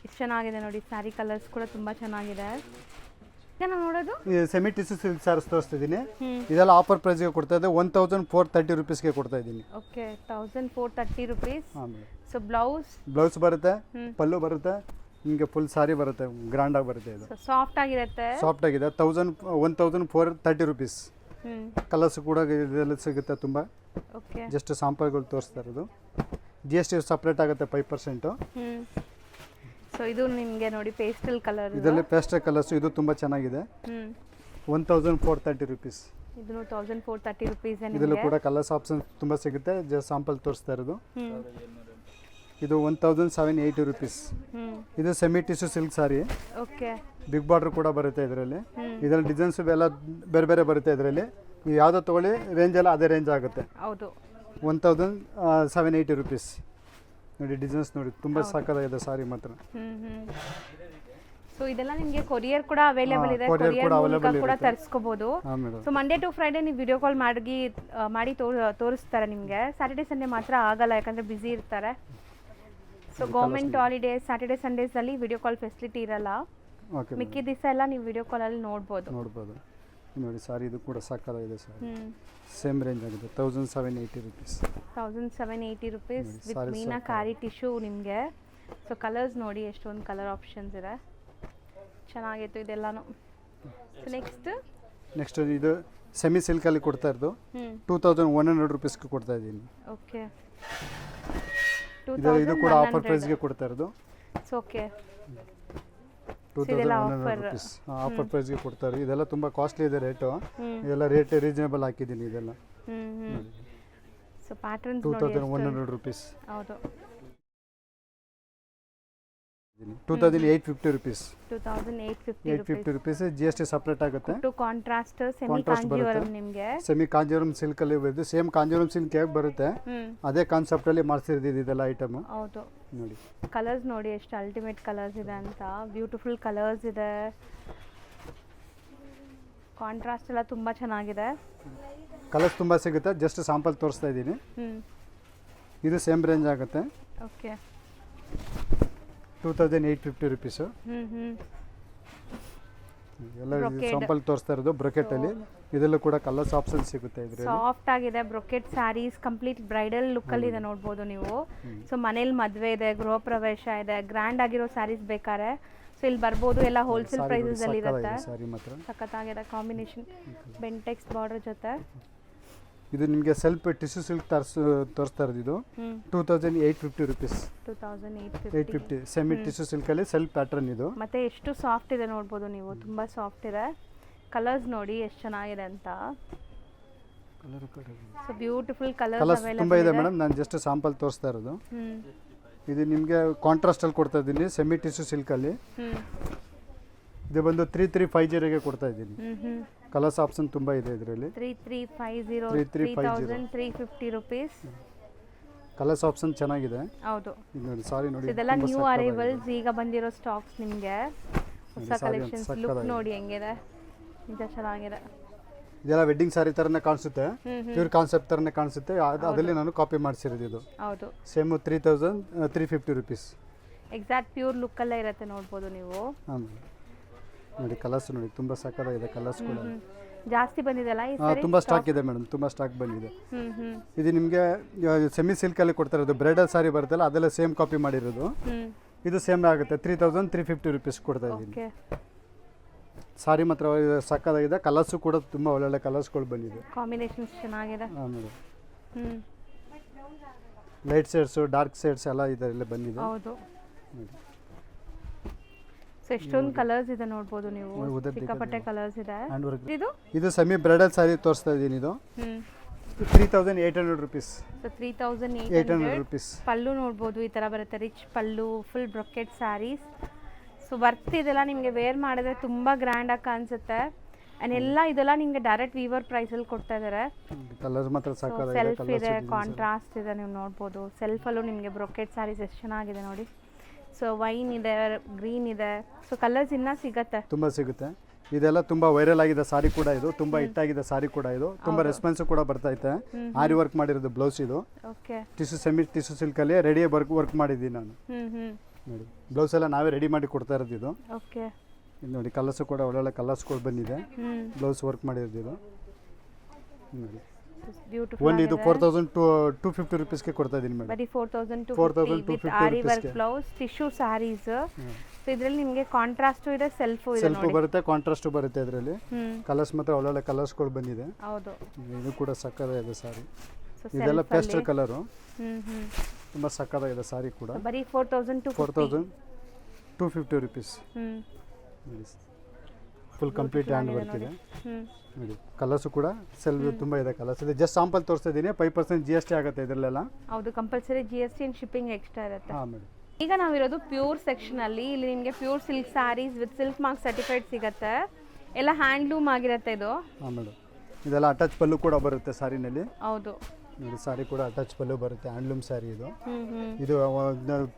ಎಷ್ಟು ಚೆನ್ನಾಗಿದೆ ನೋಡಿ. ಸ್ಯಾರಿ ಕಲರ್ಸ್ ಕೂಡ ತುಂಬಾ ಚೆನ್ನಾಗಿದೆ. ಈಗ ನಾವು ನೋಡೋದು ಈ ಸೆಮಿ ಟಿಶ್ಯೂ ಸಿಲ್ಕ್ ಸಾರೀಸ್ ತೋರಿಸ್ತಾ ಇದ್ದೀನಿ. ಇದೆಲ್ಲ ಆಫರ್ ಪ್ರೈಸ್ಗೆ ಕೊಡ್ತಾ ಇದೆ. 1430 ರುಪೀಸ್ಗೆ ಕೊಡ್ತಾ ಇದ್ದೀನಿ. Okay, 1430 rupees. ಹಾಂ, ಸೊ ಬ್ಲೌಸ್ ಬರುತ್ತೆ, ಪಲ್ಲು ಬರುತ್ತೆ, ನಿಮಗೆ ಫುಲ್ ಸಾರಿ ಬರುತ್ತೆ, ಗ್ರ್ಯಾಂಡ್ ಆಗಿ ಬರುತ್ತೆ. ಇದು ಸಾಫ್ಟ್ ಆಗಿರುತ್ತೆ. ಸಾಫ್ಟ್ ಆಗಿದೆ. 1430 ರುಪೀಸ್. ಕಲರ್ಸ್ ಕೂಡ ಇದೆಲ್ಲ ಸಿಗುತ್ತೆ ತುಂಬ. ಓಕೆ, ಜಸ್ಟ್ ಸ್ಯಾಂಪಲ್ಗಳು ತೋರಿಸ್ತಾ ಇರೋದು. GST ಸಪ್ರೇಟ್ ಆಗುತ್ತೆ 5%. ಸೊ ಇದು ನಿಮಗೆ ನೋಡಿ ಪೇಸ್ಟಲ್ ಕಲರ್. ಇದರಲ್ಲಿ ಪೇಸ್ಟಲ್ ಕಲರ್ಸ್ ಇದು ತುಂಬ ಚೆನ್ನಾಗಿದೆ. 1430 ರುಪೀಸ್. ಇದನ್ನು 1430 ರುಪೀಸ್. ಇದರಲ್ಲೂ ಕೂಡ ಕಲರ್ಸ್ ಆಪ್ಷನ್ ತುಂಬ ಸಿಗುತ್ತೆ. ಜಸ್ಟ್ ಸ್ಯಾಂಪಲ್ ತೋರಿಸ್ತಾ ಇರೋದು. ಇದು 1780 ರುಪೀಸ್. ಇದು ಸೆಮಿ ಟಿಶ್ಯೂ ಸಿಲ್ಕ್ ಸಾರಿ. ಓಕೆ, ಬಿಗ್ ಬಾರ್ಡರ್ ಕೂಡ ಬರುತ್ತೆ ಇದರಲ್ಲಿ. ಇದರಲ್ಲಿ ಡಿಸೈನ್ಸ್ ಎಲ್ಲ ಬೇರೆ ಬೇರೆ ಬರುತ್ತೆ ಇದರಲ್ಲಿ. ನೀವು ಯಾವುದೋ ತೊಗೊಳ್ಳಿ, ರೇಂಜ್ ಎಲ್ಲ ಅದೇ ರೇಂಜ್ ಆಗುತ್ತೆ. ಹೌದು. 1780 ರುಪೀಸ್. ನೋಡಿ ಡಿಸೈನ್ಸ್ ನೋಡಿ, ತುಂಬ ಸಾಕಾಗಿದೆ ಸಾರಿ ಮಾತ್ರ. ಸೊ ಇದೆಲ್ಲ ನಿಮಗೆ ಕೊರಿಯರ್ ಕೂಡ ಅವೈಲೇಬಲ್ ಇದೆ. ಕೊರಿಯರ್ ಕೂಡ ತರಿಸ್ಕೋಬಹುದು. ಸೊ ಮಂಡೇ ಟು ಫ್ರೈಡೆ ನೀವು ವಿಡಿಯೋ ಕಾಲ್ ಮಾಡಿ ತೋರಿಸ್ತಾರೆ ನಿಮಗೆ. ಸ್ಯಾಟರ್ಡೆ ಸಂಡೇ ಮಾತ್ರ ಆಗಲ್ಲ, ಯಾಕಂದ್ರೆ ಬ್ಯುಸಿ ಇರ್ತಾರೆ. ಸೊ ಗೌರ್ಮೆಂಟ್ ಹಾಲಿಡೇಸ್, ಸ್ಯಾಟರ್ಡೆ ಸಂಡೇಸಲ್ಲಿ ವಿಡಿಯೋ ಕಾಲ್ ಫೆಸಿಲಿಟಿ ಇರಲ್ಲ. ಮಿಕ್ಕಿ ದಿವಸ ಎಲ್ಲ ನೀವು ವಿಡಿಯೋ ಕಾಲಲ್ಲಿ ನೋಡ್ಬೋದು. ನೋಡಿ ಸಾರಿ ಇದು ಕೂಡ ಸಾಕಾಗಿದೆ ಸರ್. ಸೇಮ್ ರೇಂಜ್ ಆಗಿದೆ. 1780 rupees. 1780 rupees with meenakari tissue ನಿಮಗೆ. ಸೊ ಕಲರ್ಸ್ ನೋಡಿ, ಎಷ್ಟೊಂದು ಕಲರ್ ಆಪ್ಷನ್ಸ್ ಇದೆ. ಚೆನ್ನಾಗಿತ್ತು ಇದೆಲ್ಲಾನು. ಸೊ ನೆಕ್ಸ್ಟ್ ಇದು ಸೆಮಿ ಸಿಲ್ಕಲ್ಲಿ ಕೊಡ್ತಾ ಇರೋದು 2100 ರುಪೀಸ್ಗೆ ಕೊಡ್ತಾ ಇದ್ದೀನಿ. ಓಕೆ, ಇದು ಕೂಡ ಆಫರ್ ಪ್ರೈಸ್ಗೆ ಕೊಡ್ತಾ ಇರೋದು. ಓಕೆ, 2100 ರುಪೀಸ್ ಆಫರ್ ಪ್ರೈಸ್ಗೆ ಕೊಡ್ತಾರೆ. ಇದೆಲ್ಲ ತುಂಬ ಕಾಸ್ಟ್ಲಿ ಇದೆ ರೇಟು. ಇದೆಲ್ಲ ರೇಟ್ ರೀಸನೇಬಲ್ ಹಾಕಿದ್ದೀನಿ ಇದೆಲ್ಲ. So patterns 2100 rupees. ಹೌದು. 2850 ರುಪೀಸ್. 2850 ರುಪೀಸ್. GST ಸಪ್ರೇಟ್ ಆಗುತ್ತೆ. ಟು ಕಾಂಟ್ರಾಸ್ಟ್ ಸೆಮಿ ಕಾಂಜೀವರಂ ನಿಮಗೆ. ಸೆಮಿ ಕಾಂಜೀವರಂ ಸಿಲ್ಕ್ ಅಲ್ಲಿ ಬರುತ್ತೆ. ಸೇಮ್ ಕಾಂಜೀವರಂ ಸಿಲ್ಕ್ ಹೇಗೆ ಬರುತ್ತೆ ಅದೇ ಕಾನ್ಸೆಪ್ಟ್ ಅಲ್ಲಿ ಮಾಡಿಸಿರೋದು ಇದೆಲ್ಲ ಐಟಮ್. ಹೌದು ನೋಡಿ ಕಲರ್ಸ್ ನೋಡಿ ಎಷ್ಟು ಅಲ್ಟಿಮೇಟ್ ಕಲರ್ಸ್ ಇದೆ ಅಂತ. ಬ್ಯೂಟಿಫುಲ್ ಕಲರ್ಸ್ ಇದೆ. ಕಾಂಟ್ರಾಸ್ಟ್ ಎಲ್ಲ ತುಂಬಾ ಚೆನ್ನಾಗಿದೆ. ಕಲರ್ಸ್ ತುಂಬಾ ಸಿಗುತ್ತೆ. ಜಸ್ಟ್ ಸ್ಯಾಂಪಲ್ ತೋರಿಸ್ತಾ ಇದ್ದೀನಿ. ಇದು ಸೇಮ್ ರೇಂಜ್ ಆಗುತ್ತೆ. Okay, 2850 rupees. ಎಲ್ಲ ಸ್ಯಾಂಪಲ್ ತೋರಿಸ್ತಾ ಇರೋದು ಬ್ರೊಕೆಟ್ ಅಲ್ಲಿ. ಇದೆಲ್ಲ ಕೂಡ ಕಲರ್ಸ್ ಆಪ್ಷನ್ ಸಿಗುತ್ತೆ. ಇದರಲ್ಲಿ ಸಾಫ್ಟ್ ಆಗಿದೆ brocade saris. Complete bridal look ಅಲ್ಲಿ ಇದೆ ನೋಡ್ಬೋದು ನೀವು. ಸೊ ಮನೇಲಿ ಮದುವೆ ಇದೆ, ಗೃಹ ಪ್ರವೇಶ ಇದೆ, ಗ್ರ್ಯಾಂಡ್ ಆಗಿರೋ ಸ್ಯಾರೀಸ್ ಬೇಕಾರೆ ಸೊ ಇಲ್ಲಿ ಬರ್ಬೋದು. ಎಲ್ಲ ಹೋಲ್ಸೇಲ್ ಪ್ರೈಸಸ್ ಅಲ್ಲಿ ಇರುತ್ತೆ. ಸಖತ್ತಾಗಿದೆ ಕಾಂಬಿನೇಷನ್. ಬೆಂಟೆಕ್ಸ್ ಬಾರ್ಡರ್ ಜೊತೆ. ಇದು ನಿಮಗೆ ಸೆಲ್ಫ್ ಟಿಶ್ಯೂ ಸಿಲ್ಕ್ ತೋರಿಸ್ತಾ ಇರೋದು. ಇದು 2850 ರುಪೀಸ್. 2850 ಸೆಮಿ ಟಿಶ್ಯೂ ಸಿಲ್ಕ್ ಅಲ್ಲಿ ಸೆಲ್ಫ್ ಪ್ಯಾಟರ್ನ್ ಇದು. ಮತ್ತೆ ಎಷ್ಟು ಸಾಫ್ಟ್ ಇದೆ ನೋಡ್ಬೋದು ನೀವು. ತುಂಬಾ ಸಾಫ್ಟ್ ಇದೆ. ಕಲರ್ಸ್ ನೋಡಿ ಎಷ್ಟು ಚೆನ್ನಾಗಿದೆ ಅಂತ. ಸೊ ಬ್ಯೂಟಿಫುಲ್ ಕಲರ್ಸ್ ತುಂಬಾ ಇದೆ ಮೇಡಮ್. ನಾನು ಜಸ್ಟ್ ಸ್ಯಾಂಪಲ್ ತೋರಿಸ್ತಾ ಇರೋದು. ಇದು ನಿಮಗೆ ಕಾಂಟ್ರಾಸ್ಟ್ ಅಲ್ಲಿ ಕೊಡ್ತಾ ಇದ್ದೀನಿ ಸೆಮಿ ಟಿಶ್ಯೂ ಸಿಲ್ಕ್ ಅಲ್ಲಿ. ಇದು ಬಂದು 3350ಗೆ ಕೊಡ್ತಾ ಇದ್ದೀನಿ. ಕಲರ್ಸ್ ಆಪ್ಷನ್ ತುಂಬಾ ಇದೆ ಇದರಲ್ಲಿ. 3350 ರುಪೀಸ್. ಕಲರ್ಸ್ ಆಪ್ಷನ್ ಚೆನ್ನಾಗಿದೆ. ಹೌದು ನೋಡಿ ಸಾರಿ ನೋಡಿ. ಇದೆಲ್ಲ ನ್ಯೂ ಅರೈವಲ್ಸ್, ಈಗ ಬಂದಿರೋ ಸ್ಟಾಕ್ಸ್ ನಿಮಗೆ. ಹೊಸ ಕಲೆಕ್ಷನ್ಸ್. ಲುಕ್ ನೋಡಿ ಹೆಂಗಿದೆ, ನಿಜ ಚೆನ್ನಾಗಿದೆ. ಇದೆಲ್ಲ ವೆಡ್ಡಿಂಗ್ ಸಾರಿ ತರನೇ ಕಾಣಿಸುತ್ತೆ. ಪ್ಯೂರ್ ಕಾನ್ಸೆಪ್ಟ್ ತರನೇ ಕಾಣಿಸುತ್ತೆ. ಅದರಲ್ಲಿ ನಾನು ಕಾಪಿ ಮಾಡಿಸಿರೋದು ಇದು. ಹೌದು. Same 3350 rupees. Exact pure look ಅಲ್ಲೇ ಇರುತ್ತೆ ನೋಡ್ಬೋದು ನೀವು. ನೋಡಿ ಕಲರ್ಸ್ ನೋಡಿ ತುಂಬಾ ಸಕ್ಕತ್ತಾಗಿದೆ. ಕಲರ್ಸ್ ಕೂಡ ಜಾಸ್ತಿ ಬಂದಿದೆಲ್ಲ ಈ ಸಾರಿ. ತುಂಬಾ ಸ್ಟಾಕ್ ಇದೆ ಮೇಡಮ್. ತುಂಬಾ ಸ್ಟಾಕ್ ಬಂದಿದೆ. ಇದು ನಿಮಗೆ ಸೆಮಿ ಸಿಲ್ಕ್ ಅಲ್ಲಿ ಕೊಡ್ತಾ ಇರೋದು. ಬ್ರೈಡಲ್ ಸಾರಿ ಬರುತ್ತಲ್ಲ ಅದೆಲ್ಲ ಸೇಮ್ ಕಾಪಿ ಮಾಡಿರೋದು. ಇದು ಸೇಮ್ ಆಗುತ್ತೆ. 3350 ರುಪೀಸ್ ಕೊಡ್ತಾ ಇದ್ದೀನಿ. ಸಾರಿ ಮಾತ್ರ ಸಕ್ಕತ್ತಾಗಿದೆ. ಕಲರ್ಸು ಕೂಡ ತುಂಬಾ ಒಳ್ಳೊಳ್ಳೆ ಕಲರ್ಸ್ಗಳು ಬಂದಿದೆ. ಕಾಂಬಿನೇಷನ್ಸ್ ಚೆನ್ನಾಗಿದೆ. ಲೈಟ್ ಶೇಡ್ಸ್, ಡಾರ್ಕ್ ಶೇಡ್ಸ್ ಎಲ್ಲ ಇದರಲ್ಲಿ ಬಂದಿದೆ. ಹೌದು. ಸೊ ಎಷ್ಟೊಂದು ಕಲರ್ಸ್ ಇದೆ ನೋಡ್ಬೋದು ನೀವು, ಉದರ್ ಸಿಕ್ಕಾಪಟ್ಟೆ ಕಲರ್ಸ್ ಇದೆ. Hand work. ಇದು ಇದು ಸೆಮಿ ಬ್ರೈಡಲ್ ಸಾರಿ ತೋರಿಸ್ತಾ ಇದ್ದೀನಿ. ಇದು ಹ್ಞೂ 3800 rupees. So 3800 800 rupees. ಪಲ್ಲು ನೋಡ್ಬೋದು ಈ ಥರ ಬರುತ್ತೆ, rich pallu, full brocade saris. So worth ಇದೆಲ್ಲ ನಿಮಗೆ ವೇರ್ ಮಾಡಿದ್ರೆ ತುಂಬ ಗ್ರ್ಯಾಂಡಾಗಿ ಕಾಣಿಸುತ್ತೆ. ಆ್ಯಂಡ್ ಎಲ್ಲ ಇದೆಲ್ಲ ನಿಮಗೆ ಡೈರೆಕ್ಟ್ ವೀವರ್ ಪ್ರೈಸಲ್ಲಿ ಕೊಡ್ತಾ ಇದ್ದಾರೆ. ಕಲರ್ಸ್ ಮಾತ್ರ ಸಾಕಾಗಿದೆ. ಸೆಲ್ಫ್ ಇದೆ, ಕಾಂಟ್ರಾಸ್ಟ್ ಇದೆ, ನೀವು ನೋಡ್ಬೋದು. ಸೆಲ್ಫಲ್ಲೂ ನಿಮಗೆ ಬ್ರೊಕೆಟ್ ಸ್ಯಾರೀಸ್ ಎಷ್ಟು ಚೆನ್ನಾಗಿದೆ ನೋಡಿ. ಸೊ ವೈನ್ ಇದೆ, ಗ್ರೀನ್ ಇದೆ. ಸೊ ಕಲರ್ಸ್ ಇನ್ನೂ ಸಿಗತ್ತೆ, ತುಂಬ ಸಿಗುತ್ತೆ. ಇದೆಲ್ಲ ತುಂಬಾ ವೈರಲ್ ಆಗಿದೆ ಸಾರಿ ಕೂಡ, ಇದು ತುಂಬಾ ಹಿಟ್ ಆಗಿದೆ ಸಾರಿ ಕೂಡ, ಇದು ತುಂಬಾ ರೆಸ್ಪಾನ್ಸ್ ಕೂಡ ಬರ್ತಾ ಐತೆ. ಆರಿ ವರ್ಕ್ ಮಾಡಿರೋದು ಬ್ಲೌಸ್ ಇದು. Okay, tissue semi tissue silk ಅಲ್ಲಿ ರೆಡಿ ವರ್ಕ್ ಮಾಡಿದ್ದೀನಿ ನಾನು. ನೋಡಿ ಬ್ಲೌಸ್ ಎಲ್ಲ ನಾವೇ ರೆಡಿ ಮಾಡಿ ಕೊಡ್ತಾ ಇರೋದು ಇದು. ಓಕೆ, ಇದು ನೋಡಿ ಕಲರ್ಸ್ ಕೂಡ ಒಳ್ಳೊಳ್ಳೆ ಕಲರ್ಸ್ಗಳು ಬಂದಿದೆ. ಬ್ಲೌಸ್ ವರ್ಕ್ ಮಾಡಿರೋದು ಇದು ನೋಡಿ. ಬ್ಯೂಟಿಫುಲ್. ಒಂದು ಇದು 4250 rupeesಗೆ ಕೊಡ್ತಾ ಇದ್ದೀನಿ ಮೇಡಮ್. ಬರೀ 4250 aari work blouse, tissue saris. So ಇದರಲ್ಲಿ ನಿಮಗೆ ಕಾಂಟ್ರಾಸ್ಟು ಇದೆ, ಸೆಲ್ಫು ಇದೆ ಸೆಲ್ಫ್ ಬರುತ್ತೆ, ಕಾಂಟ್ರಾಸ್ಟ್ ಬರುತ್ತೆ. ಇದರಲ್ಲಿ ಕಲರ್ಸ್ ಮಾತ್ರ ಒಳ್ಳೊಳ್ಳೆ ಕಲರ್ಸ್ಗಳು ಬಂದಿದೆ. ಹೌದು, ಇದು ಕೂಡ ಸಕ್ಕತ್ತಾಗಿದೆ ಸಾರಿ. ಇದೆಲ್ಲ ಪೇಸ್ಟಲ್ ಕಲರು, ತುಂಬ ಸಕ್ಕತ್ತಾಗಿದೆ ಸಾರಿ ಕೂಡ. ಬರೀ 4250 rupees. Full complete hand work ಇದೆ ನೋಡಿ. ಕಲರ್ಸು ಕೂಡ ತುಂಬ ಇದೆ ಕಲರ್ಸ್ ಇದೆ. ಜಸ್ಟ್ ಸಾಂಪಲ್ ತೋರಿಸ್ತಾ ಇದ್ದೀನಿ. 5% GST ಆಗುತ್ತೆ ಇದರಲ್ಲೆಲ್ಲ. ಹೌದು, compulsory GST and shipping extra ಇರುತ್ತೆ. ಹಾಂ ಮೇಡಮ್. ಈಗ ನಾವಿರೋದು ಪ್ಯೂರ್ ಸೆಕ್ಷನಲ್ಲಿ. ಇಲ್ಲಿ ನಿಮಗೆ pure silk saris with silk mark certified ಸಿಗುತ್ತೆ. ಎಲ್ಲ ಹ್ಯಾಂಡ್ಲೂಮ್ ಆಗಿರುತ್ತೆ ಇದು. ಹಾಂ ಮೇಡಮ್. ಇದೆಲ್ಲ ಅಟ್ಯಾಚ್ ಪಲ್ಲು ಕೂಡ ಬರುತ್ತೆ ಸಾರಿನಲ್ಲಿ. ಹೌದು ನೋಡಿ, ಸಾರಿ ಕೂಡ ಅಟ್ಯಾಚ್ ಪಲ್ಲು ಬರುತ್ತೆ, ಹ್ಯಾಂಡ್ಲೂಮ್ ಸ್ಯಾರಿ ಇದು. ಇದು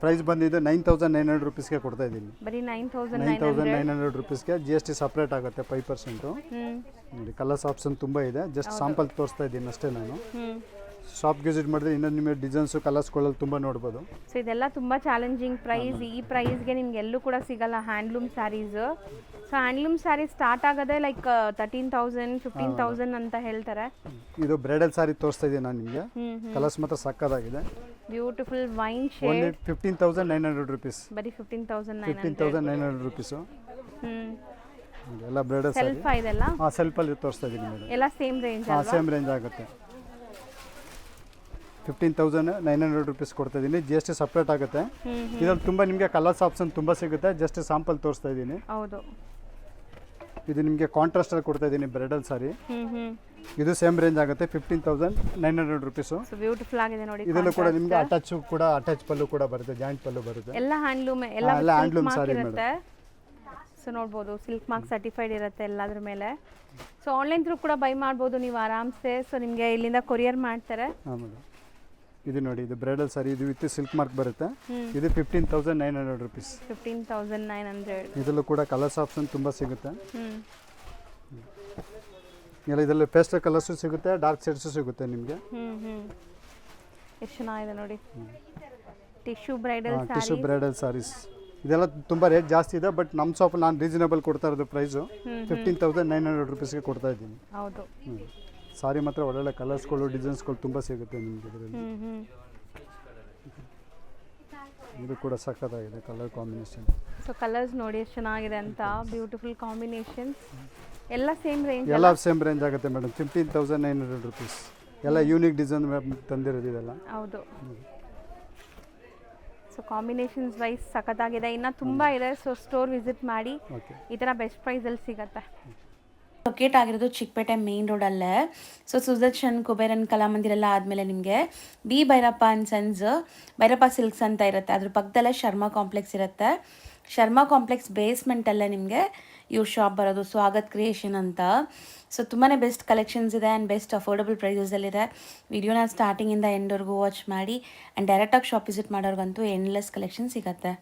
ಪ್ರೈಸ್ ಬಂದಿದ್ದು 9900 rupeesಗೆ ಕೊಡ್ತಾ ಇದ್ದೀನಿ. ಬರೀ 9900 rupeesಗೆ. GST ಸಪ್ರೇಟ್ ಆಗುತ್ತೆ 5%. ನೋಡಿ ಕಲರ್ಸ್ ಆಪ್ಷನ್ ತುಂಬ ಇದೆ. ಜಸ್ಟ್ ಸಾಂಪಲ್ ತೋರಿಸ್ತಾ ಇದ್ದೀನಿ ಅಷ್ಟೇ ನಾನು. ಶಾಪ್ ವಿಸಿಟ್ ಮಾಡಿದ್ರೆ ಇನ್ನೊಂದು ನಿಮಗೆ ಡಿಸೈನ್ಸು ಕಲರ್ಸ್ಗಳಲ್ಲಿ ತುಂಬ ನೋಡ್ಬೋದು. ಸೊ ಇದೆಲ್ಲ ತುಂಬ ಚಾಲೆಂಜಿಂಗ್ ಪ್ರೈಸ್. ಈ ಪ್ರೈಸ್ಗೆ ನಿಮ್ಗೆ ಎಲ್ಲೂ ಕೂಡ ಸಿಗಲ್ಲ handloom saris. So handloom saris start ಆಗೋದೇ ಲೈಕ್ 13,000 15,000 ಅಂತ ಹೇಳ್ತಾರೆ. ಇದು ಬ್ರೈಡಲ್ ಸ್ಯಾರಿ ತೋರಿಸ್ತಾ ಇದ್ದೀನಿ ನಾನು ನಿಮಗೆ. ಕಲರ್ಸ್ ಮಾತ್ರ ಸಕ್ಕತ್ತಾಗಿದೆ. Beautiful wine shade. 15,900 rupees. ಬರೀ 15,900 rupees. ಎಲ್ಲ ಬ್ರೈಡಲ್ ಸ್ಯಾರಿ. ಸೆಲ್ಫ್ ಇದೆಲ್ಲ. ಹಾಂ, ಸೆಲ್ಫಲ್ಲಿ ತೋರಿಸ್ತಾ ಇದ್ದೀನಿ ಮೇಡಮ್. ಎಲ್ಲ ಸೇಮ್ ರೇಂಜ್. ಹಾಂ, ಸೇಮ್ ರೇಂಜ್ ಆಗುತ್ತೆ. 15,900 rupees ಕೊಡ್ತಾ ಇದ್ದೀನಿ. GST ಸಪ್ರೇಟ್ ಆಗುತ್ತೆ. ಇದ್ರಲ್ಲಿ ತುಂಬ ನಿಮಗೆ ಕಲರ್ಸ್ ಆಪ್ಷನ್ ತುಂಬ ಸಿಗುತ್ತೆ. ಜಸ್ಟ್ ಸಾಂಪಲ್ ತೋರಿಸ್ತಾ ಇದ್ದೀನಿ. ಹೌದು, ಇದು ನಿಮಗೆ ಕಾಂಟ್ರಾಸ್ಟಲ್ಲಿ ಕೊಡ್ತಾ ಇದ್ದೀನಿ ಬ್ರೈಡಲ್ ಸಾರಿ. ಇದು ಸೇಮ್ ರೇಂಜ್ ಆಗುತ್ತೆ 15,900 rupees. ಬ್ಯೂಟಿಫುಲ್ ಆಗಿದೆ ನೋಡಿ. ಇದರಲ್ಲೂ ಕೂಡ ನಿಮಗೆ ಅಟ್ಯಾಚ್ ಪಲ್ಲು ಕೂಡ ಬರುತ್ತೆ, ಜಾಯಿಂಟ್ ಪಲ್ಲು ಬರುತ್ತೆ. ಎಲ್ಲ ಹ್ಯಾಂಡ್ಲೂಮ್, ಎಲ್ಲ ಹ್ಯಾಂಡ್ಲೂಮ್ ಸಾರಿ ಇರುತ್ತೆ. ಸೊ ನೋಡ್ಬೋದು, ಸಿಲ್ಕ್ ಮಾರ್ಕ್ ಸರ್ಟಿಫೈಡ್ ಇರುತ್ತೆ ಎಲ್ಲದ್ರ ಮೇಲೆ. ಸೊ ಆನ್ಲೈನ್ ಥ್ರೂ ಕೂಡ ಬೈ ಮಾಡ್ಬೋದು ನೀವು ಆರಾಮ್ಸೆ. ಸೊ ನಿಮಗೆ ಇಲ್ಲಿಂದ ಕೊರಿಯರ್ ಮಾಡ್ತಾರೆ. ಹಾಂ ಮೇಡಮ್. ಇದು ನೋಡಿ, ಇದು ಬ್ರೈಡಲ್ ಸಾರಿ. ಇದು ವಿತ್ ಸಿಲ್ಕ್ ಮಾರ್ಕ್ ಬರುತ್ತೆ. ಇದು 15,900 rupees. 15,900. ಇದರಲ್ಲೂ ಕೂಡ ಕಲರ್ಸ್ ಆಪ್ಷನ್ ತುಂಬ ಸಿಗುತ್ತೆ. ಎಲ್ಲ ಇದರಲ್ಲಿ ಪೇಸ್ಟಲ್ ಕಲರ್ಸು ಸಿಗುತ್ತೆ, ಡಾರ್ಕ್ ಶೇಡ್ಸು ಸಿಗುತ್ತೆ ನಿಮಗೆ. ಎಷ್ಟು ಚೆನ್ನಾಗಿದೆ ನೋಡಿ. Tissue bridal saris. ಇದೆಲ್ಲ ತುಂಬ ರೇಟ್ ಜಾಸ್ತಿ ಇದೆ, ಬಟ್ ನಮ್ಮ ಶಾಪ್ ನಾನು ರೀಸನೇಬಲ್ ಕೊಡ್ತಾ ಇರೋದು ಪ್ರೈಸು 15,900 rupeesಗೆ ಕೊಡ್ತಾ ಇದ್ದೀನಿ. ಹೌದು, ಸಾರಿ ಮಾತ್ರ ಒಳ್ಳೊಳ್ಳೆ ಕಲರ್ಸ್ಗಳು, ಡಿಸೈನ್ಸ್ಗಳು ತುಂಬ ಸಿಗುತ್ತೆ ನಿಮಗೆ ಇದರಲ್ಲಿ. ಇದು ಕೂಡ ಸಖತ್ತಾಗಿದೆ ಕಲರ್ ಕಾಂಬಿನೇಷನ್. ಸೊ ಕಲರ್ಸ್ ನೋಡಿ ಎಷ್ಟು ಚೆನ್ನಾಗಿದೆ ಅಂತ. Beautiful combinations. ಎಲ್ಲ ಸೇಮ್ ರೇಂಜ್. ಎಲ್ಲ ಸೇಮ್ ರೇಂಜ್ ಆಗುತ್ತೆ ಮೇಡಮ್. 15,900 rupees. ಎಲ್ಲ ಯೂನಿಕ್ ಡಿಸೈನ್ ತಂದಿರೋದು ಇದೆಲ್ಲ. ಹೌದು. ಸೊ ಕಾಂಬಿನೇಷನ್ಸ್ ವೈಸ್ ಸಖತ್ತಾಗಿದೆ. ಇನ್ನು ತುಂಬ ಇದೆ. ಸೊ ಸ್ಟೋರ್ ವಿಸಿಟ್ ಮಾಡಿ, ಈ ಥರ ಬೆಸ್ಟ್ ಪ್ರೈಸಲ್ಲಿ ಸಿಗುತ್ತೆ. ಲೊಕೇಟ್ ಆಗಿರೋದು ಚಿಕ್ಕಪೇಟೆ ಮೇನ್ ರೋಡಲ್ಲೇ. ಸೊ ಸುದರ್ಶನ್ ಕುಬೇರನ್ ಕಲಾಮಂದಿರ ಎಲ್ಲ ಆದಮೇಲೆ ನಿಮಗೆ B Bhyrappa and sons, Bhyrappa silks ಅಂತ ಇರುತ್ತೆ. ಅದ್ರ ಪಕ್ಕದಲ್ಲೇ ಶರ್ಮಾ ಕಾಂಪ್ಲೆಕ್ಸ್ ಇರುತ್ತೆ. ಶರ್ಮಾ ಕಾಂಪ್ಲೆಕ್ಸ್ ಬೇಸ್ಮೆಂಟಲ್ಲೇ ನಿಮಗೆ ಇವ್ರ ಶಾಪ್ ಬರೋದು, ಸ್ವಾಗತ್ ಕ್ರಿಯೇಷನ್ ಅಂತ. ಸೊ ತುಂಬಾ ಬೆಸ್ಟ್ ಕಲೆಕ್ಷನ್ಸ್ ಇದೆ ಆ್ಯಂಡ್ ಬೆಸ್ಟ್ ಅಫೋರ್ಡಬಲ್ ಪ್ರೈಸಸಲ್ಲಿದೆ. ವಿಡಿಯೋನ ಸ್ಟಾರ್ಟಿಂಗಿಂದ ಎಂಡ್ವರೆಗೂ ವಾಚ್ ಮಾಡಿ. ಆ್ಯಂಡ್ ಡೈರೆಕ್ಟಾಗಿ ಶಾಪ್ ವಿಸಿಟ್ ಮಾಡೋರ್ಗಂತೂ ಎಂಡ್ಲೆಸ್ ಕಲೆಕ್ಷನ್ ಸಿಗುತ್ತೆ.